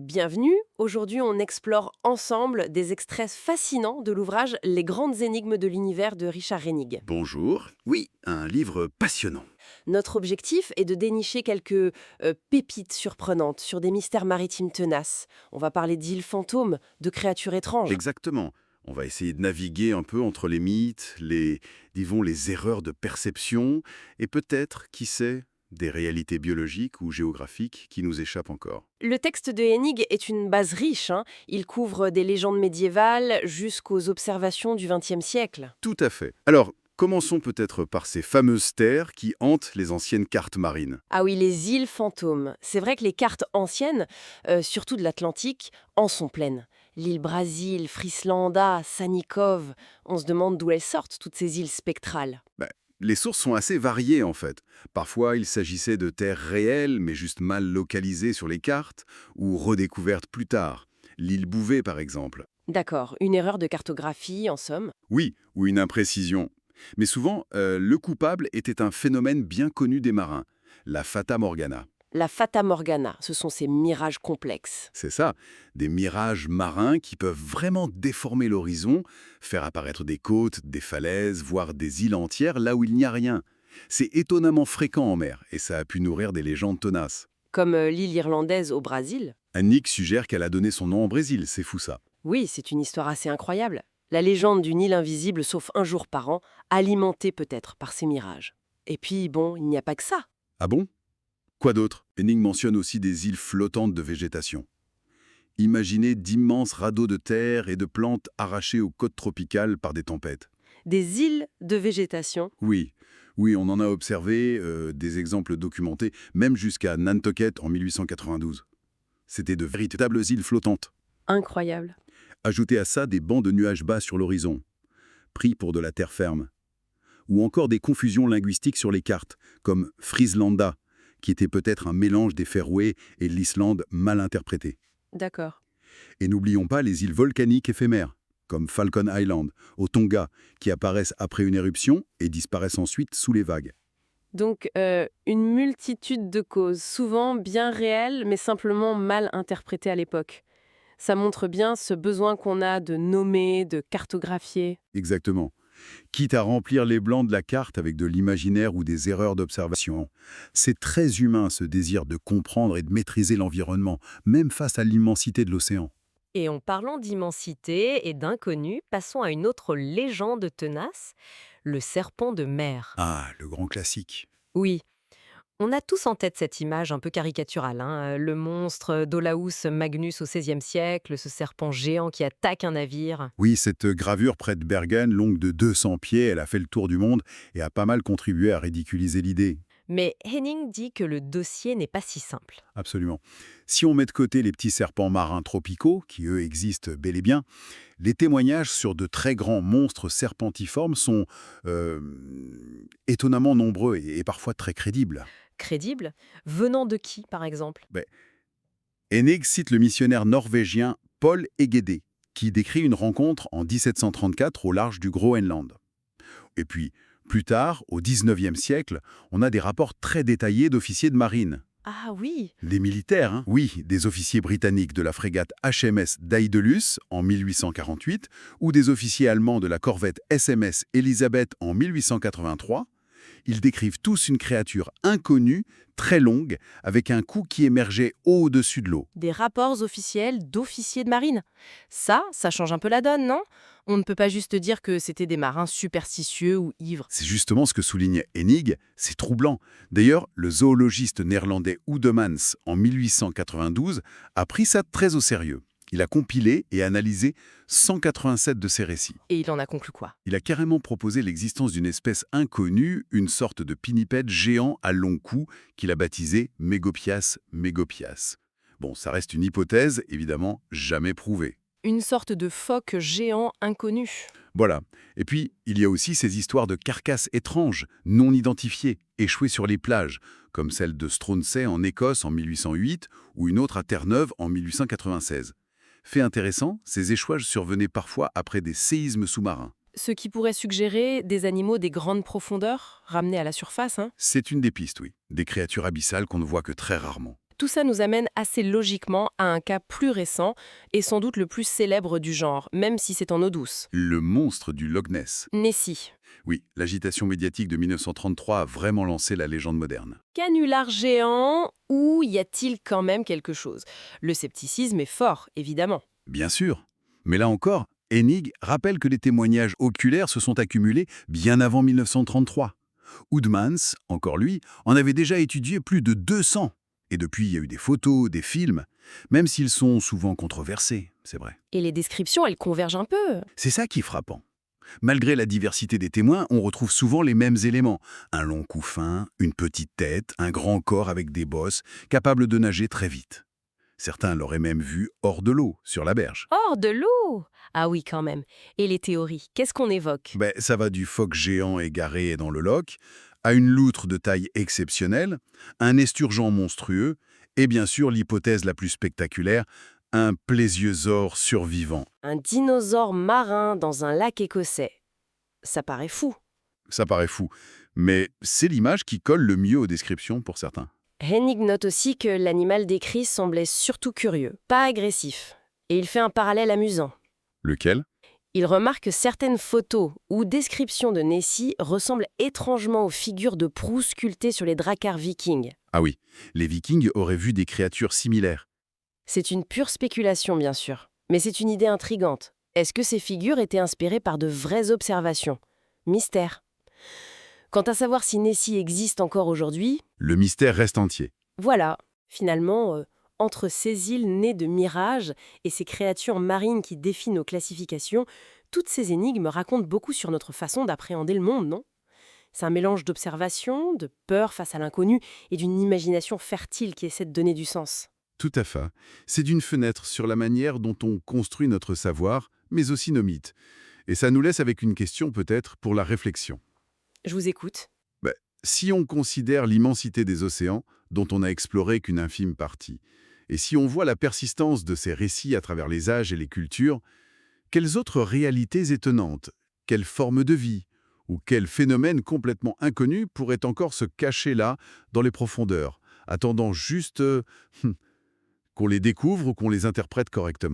Bienvenue, aujourd'hui on explore ensemble des extraits fascinants de l'ouvrage Les grandes énigmes de l'univers de Richard Rennig. Bonjour. Oui, un livre passionnant. Notre objectif est de dénicher quelques pépites surprenantes sur des mystères maritimes tenaces. On va parler d'îles fantômes, de créatures étranges. Exactement. On va essayer de naviguer un peu entre les mythes, les erreurs de perception, et peut-être, qui sait, des réalités biologiques ou géographiques qui nous échappent encore. Le texte de Hennig est une base riche, hein. Il couvre des légendes médiévales jusqu'aux observations du XXe siècle. Tout à fait. Alors, commençons peut-être par ces fameuses terres qui hantent les anciennes cartes marines. Ah oui, les îles fantômes. C'est vrai que les cartes anciennes, surtout de l'Atlantique, en sont pleines. L'île Brasil, Frislanda, Sanikov, on se demande d'où elles sortent, toutes ces îles spectrales. Ben, les sources sont assez variées en fait. Parfois, il s'agissait de terres réelles, mais juste mal localisées sur les cartes, ou redécouvertes plus tard. L'île Bouvet, par exemple. D'accord, une erreur de cartographie, en somme. Oui, ou une imprécision. Mais souvent, le coupable était un phénomène bien connu des marins, la Fata Morgana. La Fata Morgana, ce sont ces mirages complexes. C'est ça, des mirages marins qui peuvent vraiment déformer l'horizon, faire apparaître des côtes, des falaises, voire des îles entières là où il n'y a rien. C'est étonnamment fréquent en mer, et ça a pu nourrir des légendes tenaces. Comme l'île irlandaise au Brésil. Annick suggère qu'elle a donné son nom au Brésil, c'est fou ça. Oui, c'est une histoire assez incroyable. La légende d'une île invisible sauf un jour par an, alimentée peut-être par ces mirages. Et puis, bon, il n'y a pas que ça. Ah bon? Quoi d'autre? Henning mentionne aussi des îles flottantes de végétation. Imaginez d'immenses radeaux de terre et de plantes arrachés aux côtes tropicales par des tempêtes. Des îles de végétation. Oui, oui, on en a observé des exemples documentés, même jusqu'à Nantucket en 1892. C'était de véritables îles flottantes. Incroyable. Ajoutez à ça des bancs de nuages bas sur l'horizon, pris pour de la terre ferme. Ou encore des confusions linguistiques sur les cartes, comme Frislanda, qui était peut-être un mélange des Féroé et de l'Islande mal interprété. D'accord. Et n'oublions pas les îles volcaniques éphémères, comme Falcon Island, au Tonga, qui apparaissent après une éruption et disparaissent ensuite sous les vagues. Donc, une multitude de causes, souvent bien réelles, mais simplement mal interprétées à l'époque. Ça montre bien ce besoin qu'on a de nommer, de cartographier. Exactement. Quitte à remplir les blancs de la carte avec de l'imaginaire ou des erreurs d'observation. C'est très humain ce désir de comprendre et de maîtriser l'environnement, même face à l'immensité de l'océan. Et en parlant d'immensité et d'inconnu, passons à une autre légende tenace, le serpent de mer. Ah, le grand classique. Oui, on a tous en tête cette image un peu caricaturale, hein, le monstre d'Olaus Magnus au XVIe siècle, ce serpent géant qui attaque un navire. Oui, cette gravure près de Bergen, longue de 200 pieds, elle a fait le tour du monde et a pas mal contribué à ridiculiser l'idée. Mais Henning dit que le dossier n'est pas si simple. Absolument. Si on met de côté les petits serpents marins tropicaux, qui eux existent bel et bien, les témoignages sur de très grands monstres serpentiformes sont euh, étonnamment nombreux et parfois très crédibles. Crédible? Venant de qui, par exemple? Ben, Hennig cite le missionnaire norvégien Paul Egede, qui décrit une rencontre en 1734 au large du Groenland. Et puis, plus tard, au XIXe siècle, on a des rapports très détaillés d'officiers de marine. Ah oui. Des militaires, hein? Oui, des officiers britanniques de la frégate HMS Daedalus en 1848 ou des officiers allemands de la corvette SMS Elizabeth en 1883. Ils décrivent tous une créature inconnue, très longue, avec un cou qui émergeait au-dessus de l'eau. Des rapports officiels d'officiers de marine. Ça change un peu la donne, non? On ne peut pas juste dire que c'était des marins superstitieux ou ivres. C'est justement ce que souligne Hennig, c'est troublant. D'ailleurs, le zoologiste néerlandais Oudemans, en 1892, a pris ça très au sérieux. Il a compilé et analysé 187 de ces récits. Et il en a conclu quoi? Il a carrément proposé l'existence d'une espèce inconnue, une sorte de pinnipède géant à long cou, qu'il a baptisé Megopias megopias. Bon, ça reste une hypothèse, évidemment, jamais prouvée. Une sorte de phoque géant inconnu. Voilà. Et puis, il y a aussi ces histoires de carcasses étranges, non identifiées, échouées sur les plages, comme celle de Stronsay en Écosse en 1808 ou une autre à Terre-Neuve en 1896. Fait intéressant, ces échouages survenaient parfois après des séismes sous-marins. Ce qui pourrait suggérer des animaux des grandes profondeurs, ramenés à la surface, hein? C'est une des pistes, oui. Des créatures abyssales qu'on ne voit que très rarement. Tout ça nous amène assez logiquement à un cas plus récent et sans doute le plus célèbre du genre, même si c'est en eau douce. Le monstre du Loch Ness. Nessie. Oui, l'agitation médiatique de 1933 a vraiment lancé la légende moderne. Canular géant, ou y a-t-il quand même quelque chose? Le scepticisme est fort, évidemment. Bien sûr. Mais là encore, Hennig rappelle que les témoignages oculaires se sont accumulés bien avant 1933. Oudmans, encore lui, en avait déjà étudié plus de 200. Et depuis, il y a eu des photos, des films, même s'ils sont souvent controversés, c'est vrai. Et les descriptions, elles convergent un peu. C'est ça qui est frappant. Malgré la diversité des témoins, on retrouve souvent les mêmes éléments. Un long cou fin, une petite tête, un grand corps avec des bosses, capable de nager très vite. Certains l'auraient même vu hors de l'eau, sur la berge. Hors de l'eau! Ah oui, quand même. Et les théories, qu'est-ce qu'on évoque? Ça va du phoque géant égaré dans le loch, à une loutre de taille exceptionnelle, un esturgeon monstrueux, et bien sûr l'hypothèse la plus spectaculaire, un plésiosaure survivant. Un dinosaure marin dans un lac écossais. Ça paraît fou. Ça paraît fou, mais c'est l'image qui colle le mieux aux descriptions pour certains. Hennig note aussi que l'animal décrit semblait surtout curieux, pas agressif. Et il fait un parallèle amusant. Lequel? Il remarque que certaines photos ou descriptions de Nessie ressemblent étrangement aux figures de proue sculptées sur les dracars vikings. Ah oui, les Vikings auraient vu des créatures similaires. C'est une pure spéculation, bien sûr. Mais c'est une idée intrigante. Est-ce que ces figures étaient inspirées par de vraies observations? Mystère. Quant à savoir si Nessie existe encore aujourd'hui, Le mystère reste entier. voilà, finalement, entre ces îles nées de mirages et ces créatures marines qui défient nos classifications, toutes ces énigmes racontent beaucoup sur notre façon d'appréhender le monde, non? C'est un mélange d'observation, de peur face à l'inconnu et d'une imagination fertile qui essaie de donner du sens. Tout à fait. C'est d'une fenêtre sur la manière dont on construit notre savoir, mais aussi nos mythes. Et ça nous laisse avec une question peut-être pour la réflexion. Je vous écoute. Si on considère l'immensité des océans, dont on n'a exploré qu'une infime partie, et si on voit la persistance de ces récits à travers les âges et les cultures, quelles autres réalités étonnantes, quelles formes de vie, ou quels phénomènes complètement inconnus pourraient encore se cacher là, dans les profondeurs, attendant juste qu'on les découvre ou qu'on les interprète correctement?